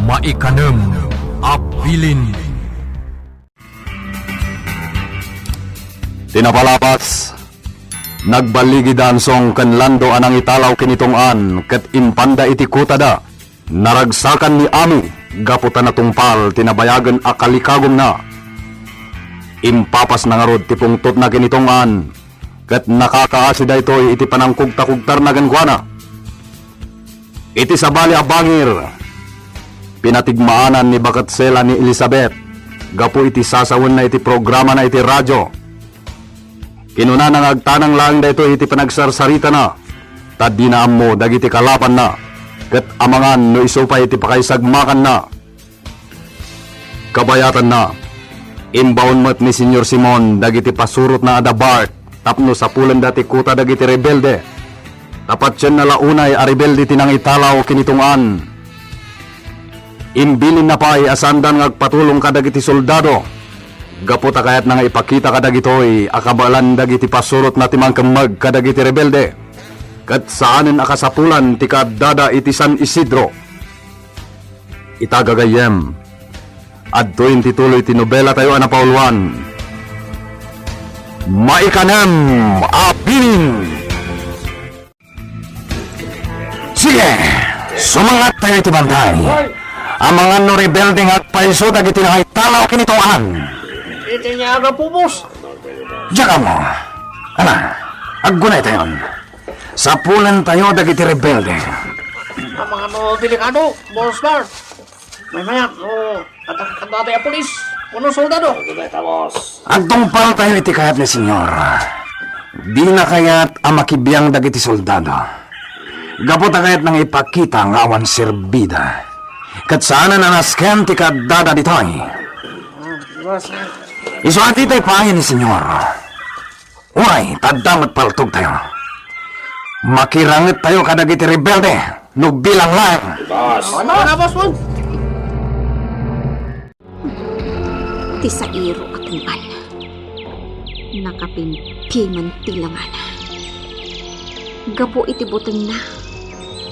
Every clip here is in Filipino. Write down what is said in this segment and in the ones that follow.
Maikanem Abilin. Tinapalapas, nagbaligid ansong kanlando anang italaw kinitungan ket impanda iti kutada. Naragsakan ni Ami, gaputan na tungpal, tinabayagan akalikagom na. Impapas na nga rod tipungtot na kinitungan, ket nakakaasida ito'y iti panangkugta-kugtar na gangguana. Iti sabali abangir, pinatigmaanan ni Bakatsela ni Elizabeth, gapu iti sasawan na iti programa na iti radyo. Kinuna nang agtanang lang da ito iti panagsarsarita na, tadi na ammo dagiti kalapan na, ket amangan no iso pa iti pakaisagmakan na. Kabayatan na, inbound mat ni Senyor Simon dagiti pasurot na adabart, tapno sa pulan dati kuta dagiti rebelde. Tapat siya na launay a rebelde tinang italaw kinitungan. Imbilin na pa ay asandan ngagpatulong ka dagiti soldado. Gaputa kayat na nga ipakita kadagitoy akabalan dagiti pasurot na timang kamag kadagiti rebelde. Kat saanin akasapulan ti kadada iti San Isidro. Itagagayem. Adtoin tituloy ti nobela tayo ana Pauluan. Maikanem Abilin. Sige, sumangat tayo iti bantay. Ang mga no rebelde ngagpaiso dagiti nangitalaw kinituan. Iti niya aga po, boss. Diyan mo. Ana, aggunay tayo. Sapulan tayo dagiti rebelde. Ang mga no delikado, boss Bart. May mayat, no, atak-kanda tayo polis. Puno soldado. Agtungpal tayo iti kayat ni senyor. Di na kayat ang makibiyang dagiti soldado. Gaputa kayat nang ipakita ng awan serbida. Kat sana na nasken ti kadada ditoy. Boss, Isuati tayo pahin ni senyor. Uray, tadamat paltog tayo. Makirangit tayo kadagiti rebelde. No bilang lang. ano na, boss mo? Ti sa iro atungan. Nakapimpiman tilangan. Gapo iti buteng na.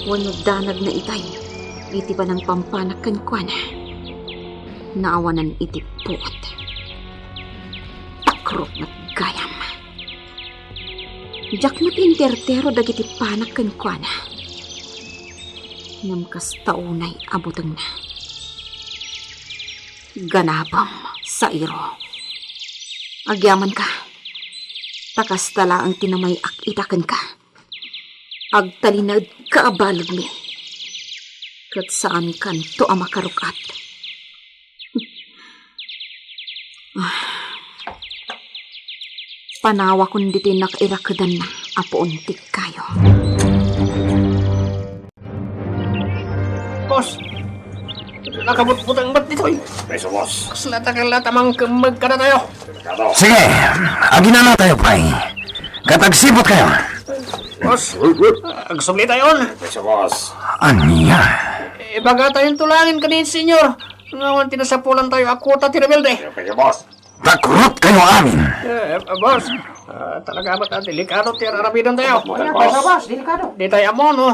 Wano danag na itay. Iti ba ng pampanakan kwa na. Naawanan iti puot. Takrok na gayam. Jak na pintertero dagiti panakan kwa na. Namkas taunay abuteng na. Ganabam sa iro. Agyaman ka. Takas tala ang tinamay akitakan ka. Agtalinag kaabalog mi. Kat saan kan to amakarukat. Panawa kundi tinakairakadan na apoontik kayo. Boss, nakabut-butang ba't dito eh? Peso, boss. Kaslata-kalata mang kamag ka na tayo. Sige, agina na tayo, pay. Katagsibot kayo. Boss, agsumli tayo. Peso, boss. Aniya? Ibaga tayong tulangin ka din, senyor. Ngawan tinasapulan tayo akuta ti rebelde. Peso, boss. Takrot kayo amin. Boss, talaga ba't delikado ti arabidan tayo? Boss. Di tayo amo, no?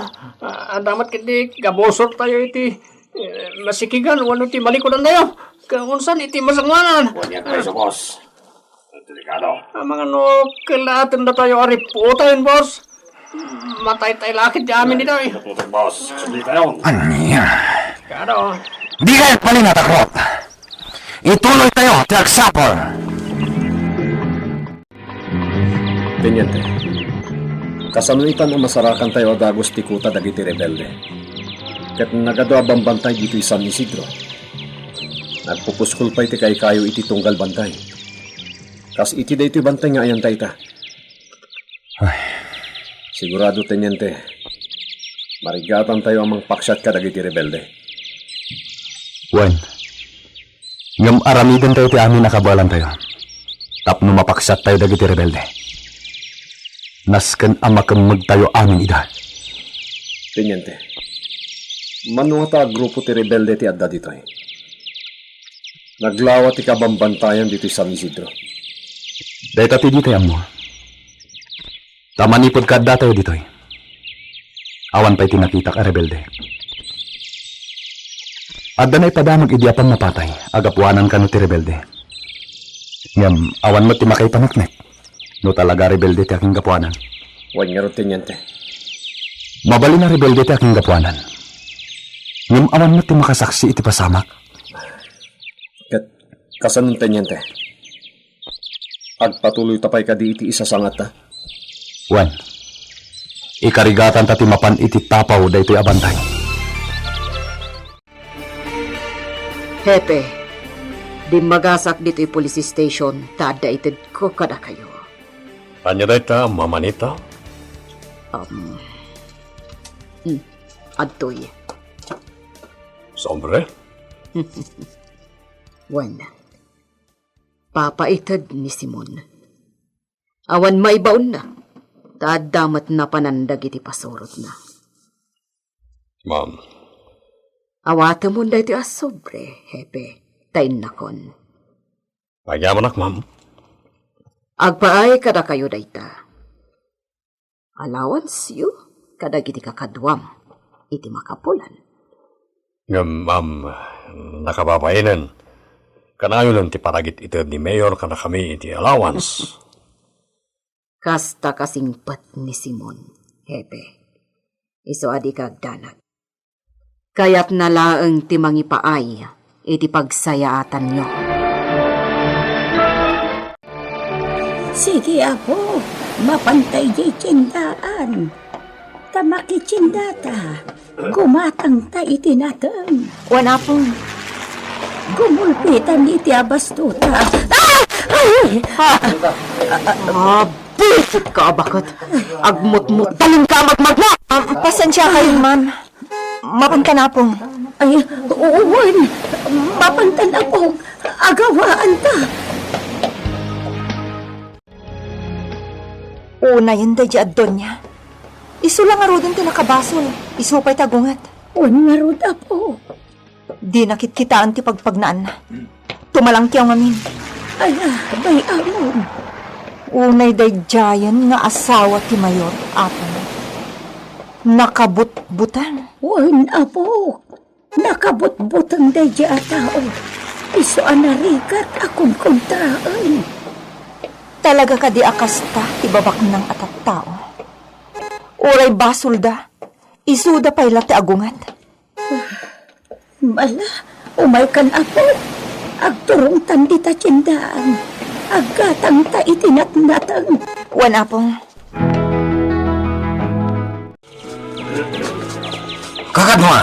Damat kiti gabosot tayo iti masikigan, wano ti malikodan tayo. Kaunsan iti masangwanan. Buwan peso, boss. Delikado. Mga no, kailangan na tayo ariputan, boss. Matay tayo lakit di amin dito eh. Tututong, boss. Sumili tayo. Aniya? Kado, Di kayo pali na takrot. Ituloy tayo, tiagsapol. Teniente, kasanuitan ang masarakan tayo adagos ti kuta dagiti rebelde. Ket nagado abang bantay dito San Isidro. Nagpupuskol pa iti kay kayo iti tunggal bantay. Kas iti da iti bantay nga ayan tayo ta. Sigurado, Teniente, marigatan tayo amang paksat ka dagiti rebelde. Wen, ngam aramigan tayo ti amin nakabalan tayo. Tapno mapaksat tayo dagiti rebelde. Nasken amakamag tayo amin ida. Teniente, manuha ta grupo ti rebelde ti adda ditoy. Naglawa ti kabambantayan dito San Isidro. Dahil tati di tayo mo. Tamanipod ka adda tayo ditoy. Awan pa'y tinakita ka rebelde. At danay padamag idiapang mapatay, agapuanan ka no ti rebelde. Ngam, awan mo ti makay panaknek. No talaga rebelde ti aking gapuanan. Huwag nga rin, Teniente. Mabali na rebelde ti aking gapuanan. Ngam, awan mo ti makasaksi iti pasamak. Kat kasanong, Teniente. Agpatuloy tapay ka di iti isasangat ta. Wan, ikarigatan ta ti mapan iti tapaw da ito'y abantay. Hepe, di magasak dito'y police station, tada-ited ko kada kayo. Anya da ita, mamanita? Adtoy. Sombre? Wan, papaited ni Simon. Awan maibaon na, tadamat na panandag iti pasorot na. Ma'am, Awata mo na iti asobre, Hepe, tain nakon. nagyamanak, ma'am. Agpaay kada kayo dayta. Allowance yu, kada giti kakadwam, iti makapulan. Ma'am, nakababainan. Kanayo lang ti paragit ito ni Mayor kana kami iti allowance. Kasta kasingpat ni Simon, Hepe. Iso adi kagdanag. Kaya't nalaang ti mangipaay, iti pagsayaatan nyo. Sige ako, mapantay di tsindaan. Tamaki tsindata, gumatang ta iti natin. Wana pong. Gumulpitan iti abastuta. Bisit ka, bakit? Agmut-mut, talin ka magmagma! Pasensya kayo, ma'am. Mapanta na pong. Ay, uwan, mapantan ako, agawaan ta. Una yun da di adon niya. Isu lang nga rodon tinakabasol. Isupay tagungat. Uwan nga rod ako. Di nakit-kitaan ti pagpagnaan na. Tumalang tiyaw ngamin. Ay, bay amon. Unay day giant nga asawa ti Mayor, apon. Nakabut-butan. Uwan apo, nakabut-butang day di atao. Iso anarigat akong kontraan. Talaga ka di akasta ti babak ng atat tao. Uray basol da. Isuda payla ti agungat. Mala, umay kan ako. Agturong tandi ta tsindaan. Aggatang ta itinatnatang. Wan apong. Kakadwa,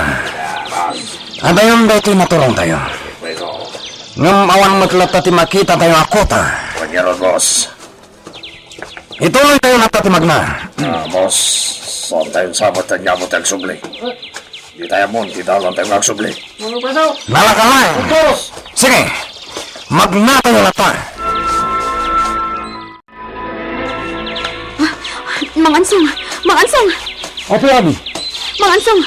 ada yung dito naturong tayo. Ngam awan matlat ti makita tayo akota. Huwag niya ron, boss. Ituloy tayo na ti magna. Boss, saan tayong sabot at nyamot ang subli? Di tayo mon, di daw lang tayo magsubli. Nalakalay. Sige, magna tayo na ta. Mangansong! Mangansong! Apo abi, Mangansong!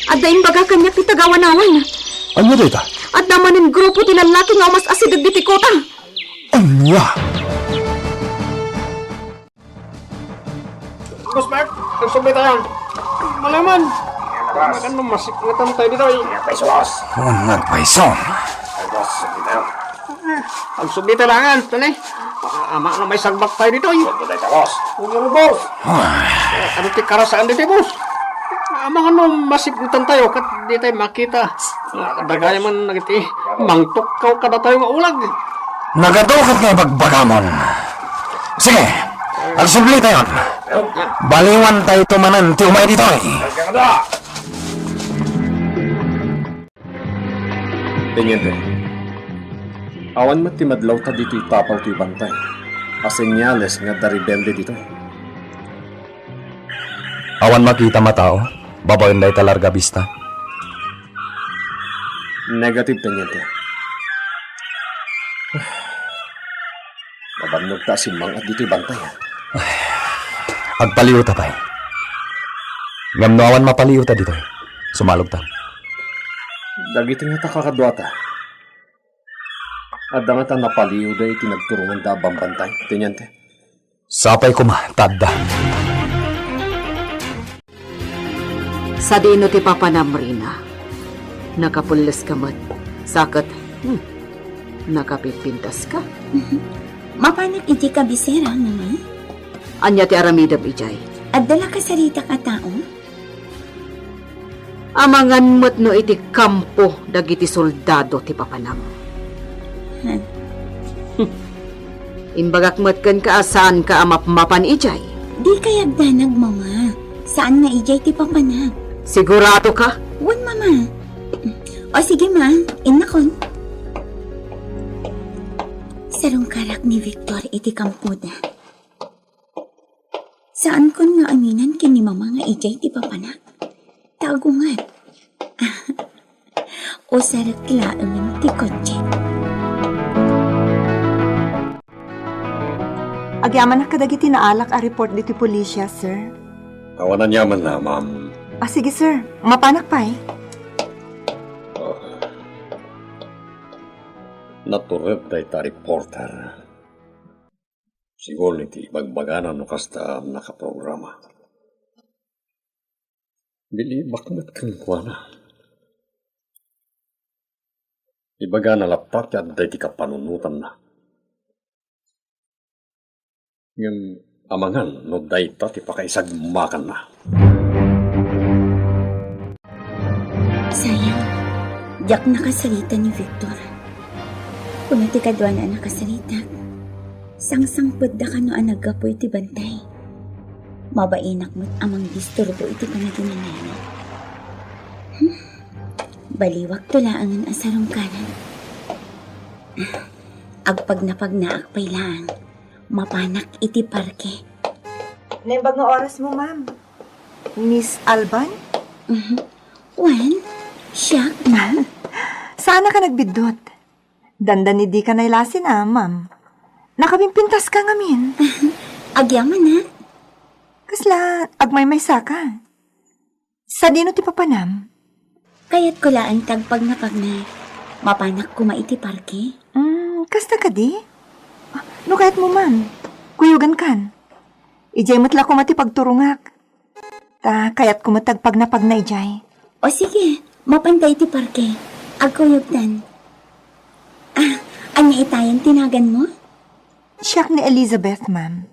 At daing baga kanyak ti tagawanawan. ano dito? At naman ng grupo ti lalaki nga mas asidag di tikota. Anya? Boss Mark, nagsubli tayo. Malaman. Ano, masiklatan tayo dito eh. Paiso, boss. Nagpaiso. Ay, boss, subli tayo. Ang subli talangan, tanay. Ama na may sagbak tayo dito eh. Subli tayo, boss. Huwag niyo, boss. Ano ti karasaan dito, boss? Amang ano, masiklatan tayo kat di tayo makita. Dagaya man nagiti, mangtok ka kada tayo nga ulag. Nagadukat nga bagbagamon. Sige, agsubli tayo. Baliwan tayo tumanan ti umay dito eh. Teniente, awan mo ti madlaw ta dito itapaw ti bantay. Asenyales nga da rebelde dito. Awan makita matao, babayon day talarga bista. Negative, Teniente. Mabannog ta si Mang at dito'y bantay. Agpaliw ta tayo. Ngam no awan mapaliw ta dito. Sumalog ta. Dagiti nga ta kakadwata. Adda nga ta napaliw da itinagturungan da bambantay, Teniente. Sapay ko ma, tadda. Sa dino ti Papa Namrina, Nakapulis ka mat. Sakot. Nakapipintas ka. Mapanak iti kabisera naman. Anya ti aramidam ijay. At dala ka sarita ka tao. Amangan mo't no iti kampo dagiti soldado ti papanam. Imbagak mo't kan kaasan ka amapmapan ijay. Di kayagdanag, mama. Saan nga ijay ti papanag? Sigurado ka? Wan, mama. O sige, ma. Inakon. Sarong karak ni Victor iti kampuda. Saan kon nga aminan kini mama nga ijay ti papanag? Tagungan. O saraklaan ti kotse. Agyaman na kadagiti naalak a report dito pulisya, sir. Kawanan yaman na, ma'am. Sige, sir. Mapanak pa eh. Naturep da ita reporter. Siguro iti bagbaganan no kasta nakaprograma. Bilibak mo't kang kuwana. Ibaga na lapat at da iti kapanunutan na. Ngayon, amangan, no dayta, ti pakaisagmakan na. Sayang, diyak nakasalita ni Victor. Kung ti kadwa na nakasalita, sang-sangpod da ka no anagapoy ti bantay. Mabainak mo't amang disturbo iti panaginanay. Baliwag tulaangan asarong kanan. Agpag napagnaak pay lang. Mapanak iti parke. Naimbag nga oras mo, ma'am. Miss Alban? Wan? Siya? Sana ka nagbidot. Dandan di ka nailasin, ma'am. Nakabimpintas ka ngamin. Agyaman na. Kasla, agmay-maysa ka. Sa dino ti papanam? Kaya't ko laan tagpag napag na. Mapanak ko maiti parke. Kasta ka di? No kahit mo, ma'am. Kuyugan kan. Ijay matla ko mati pagturungak. Ta kayat ko matagpag na pag na ijay. O sige, mapantay ti parke. Agkuyugtan. Anya itayan tinagan mo? Siyak ni Elizabeth, ma'am.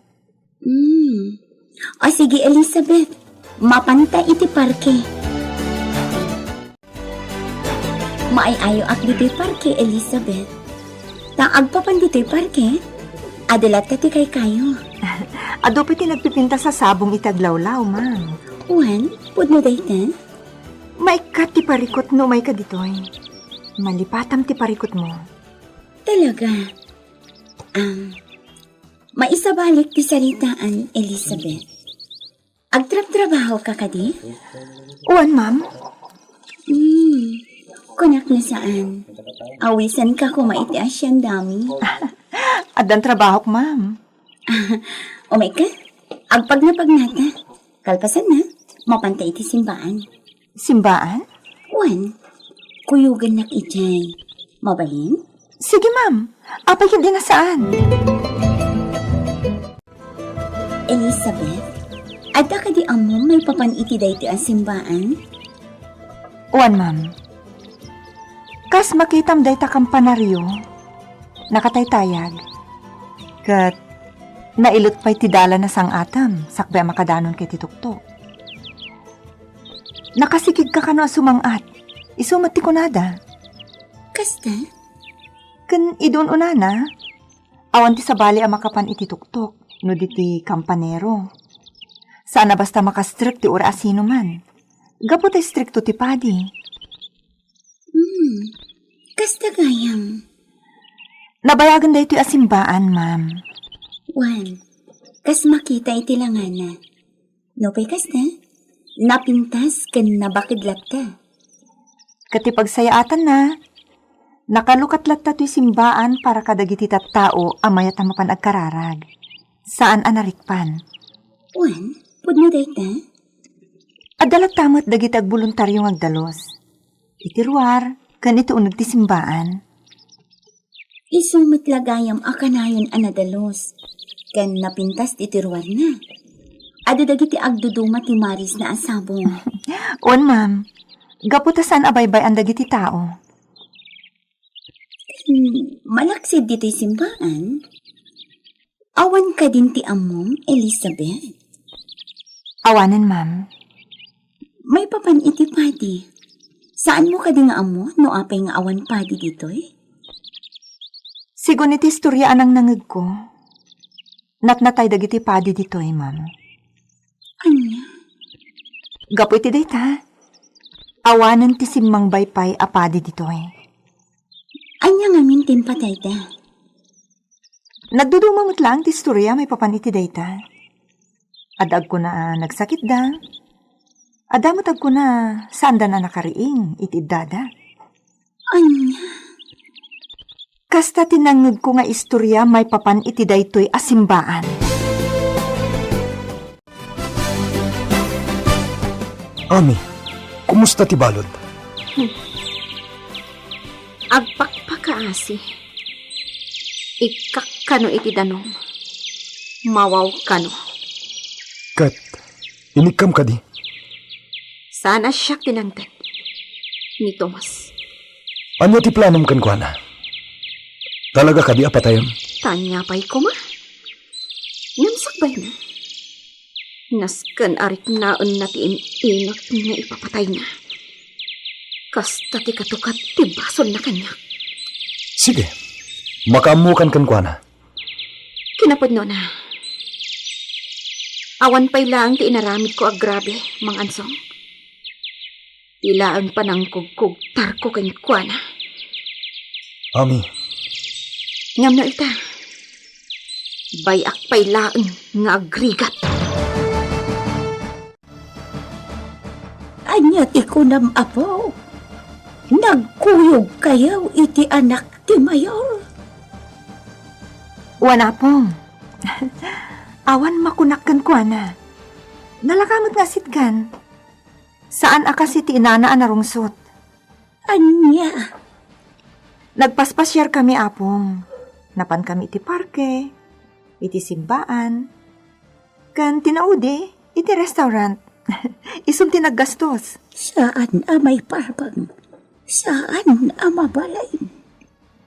O sige, Elizabeth. Mapantay iti parke. Maayayo ak dito'y parke, Elizabeth. Ta agpapan dito'y parke. Adalat ka ti kay kayo. Ado piti nagpipinta sa sabong itaglawlaw, ma'am. Juan, pudno dayta? May kat ti parikot no may ka ditoy. Malipatam ti parikot mo. Talaga. Maisabalik ti saritaan, Elizabeth. Agtrap-trabaho ka kadi? Uwan, ma'am. Kunak na saan? Awisan ka kumaiti asyan dami. Adan trabaho, ma'am. O may ka? Agpag na pagnata. Kalpasan na. Mapantay iti simbaan. Simbaan? Juan, kuyugan nak ijay. Mabalin? Sige, ma'am. Apay hindi na saan. Elizabeth, ada ka di amo may papaniti dayti ang simbaan? Uwan, ma'am. Kas makitam day ta kampanaryo, nakataytayag. Kat nailot pa'y tidala na sang atam, sakbay makadanon kay tituktok. Nakasikig ka kano sumangat, isumat ti kunada. Kasta? Kan idun unana, awan ti sabali ang makapan itituktok, no di ti kampanero. Sana basta makastrict ti ura asino man. Gapo ti stricto ti padi. Kasta gayam. Nabayagan da ito asimbaan, ma'am. Juan, kas makita iti langana. No pa'y kasta? Napintas kan nabakidlat ka. Katipagsayaatan na, nakalukatlat ta to'y simbaan para kadagiti tattao amayat ang mapan agkararag. Saan anarikpan? Juan, pudno dayta? Adalat tamat dagiti agboluntaryong agdalos. Itiruar, ganito unag ti simbaan. Isumit lagayam akanayon anadalos. Kan napintas itiruar na. Ado dagiti agduduma ti Maris na asabong. On, ma'am. Gaputasan abaybay ang dagiti tao. Malaksid dito'y simbahan. Awan ka din ti amom, Elizabeth. Awanen, ma'am. May papan iti padi. Saan mo ka din nga amo no apay nga awan padi dito'y? Sigun iti istorya anang nangeg ko. Natnatay dagiti padi dito'y, ma'am. Anya? Gapo iti dayta. Awanen ti simmang baypay a padi dito'y. Anya nga mintin patay da. Nagdudumamot lang ti istorya may papaniti dayta. Adag ko na nagsakit da. Adamatag ko na saan da na nakariing itidada. Anya? Kasta tinangag ko nga istorya may papan iti daytoy asimbaan. Ami, kumusta ti balod? Agpakpakaasi. Ikakano iti danom. Mawaw kano. Kat, inikam ka di. Sana siya tinangtad ni Tomas. Ano ti planom kan kwa na? Talaga ka di apatayon? Tanya pa'y ko ma. Namsakbay na. Naskan arik naon na ti inak nga ipapatay na. Kasta ti katukat ti bason na kanya. Sige, makaamukan kan kwa na. Kinapod no na. Awan pa'y lang ti inaramid ko agrabe, mang ansong. Tila ang panangkugkug tarko kanya kwa na. Ami, Ngam na ita. Bayak pa'y laang nga agrigat. Anya ti kunam apo. Nagkuyog kayaw iti anak ti mayor. Wana pong. Awan makunakkan ko na. Nalakamot nga sitkan. Saan akas iti inana anarungsot? Anya? Nagpaspasyar kami apong. Napan kami iti parke, iti simbaan. Kan tinaudi, iti restaurant. Isum tinaggastos. Saan amay parbang? Saan amabalay?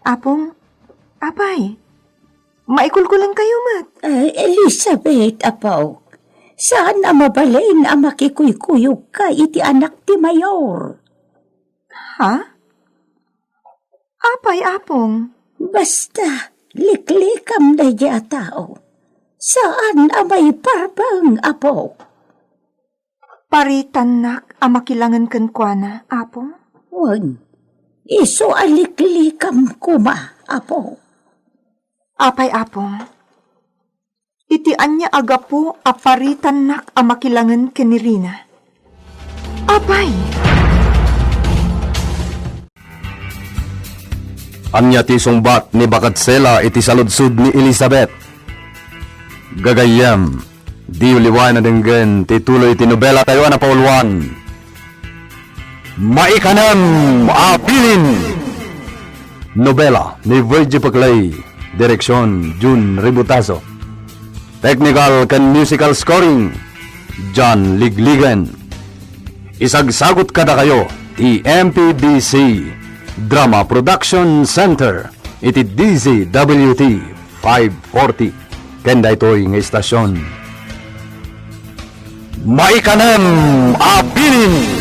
Apong, apay, maikulkulan kayo mat. Elizabeth, apaw. Saan amabalay na makikuykuyog ka iti anak ti mayor? Ha? Apay, apong. Basta, liklikam na diya tao. Saan amay parbang, apaw? Paritanak amakilangan kan kuana, apong. Wan, iso aliklikam kuma, apaw. Apay, apong. Iti anya agapo aparitanak amakilangan kenirina. Apay! Anya ti sungbat ni Bakatsela iti saludsud ni Elizabeth. Gagayam, di uliwan na denggen ti tuloy ti nobela tayo na pauluan. Maikanam Abilin! Nobela ni Virgie Paclay, direksyon June Ributaso. Technical and musical scoring, John Ligligan. Isagsagot kada kayo, ti MPBC Drama Production Center, iti DZWT 540. Kenda ito'y ng istasyon. Maikanam Abilin!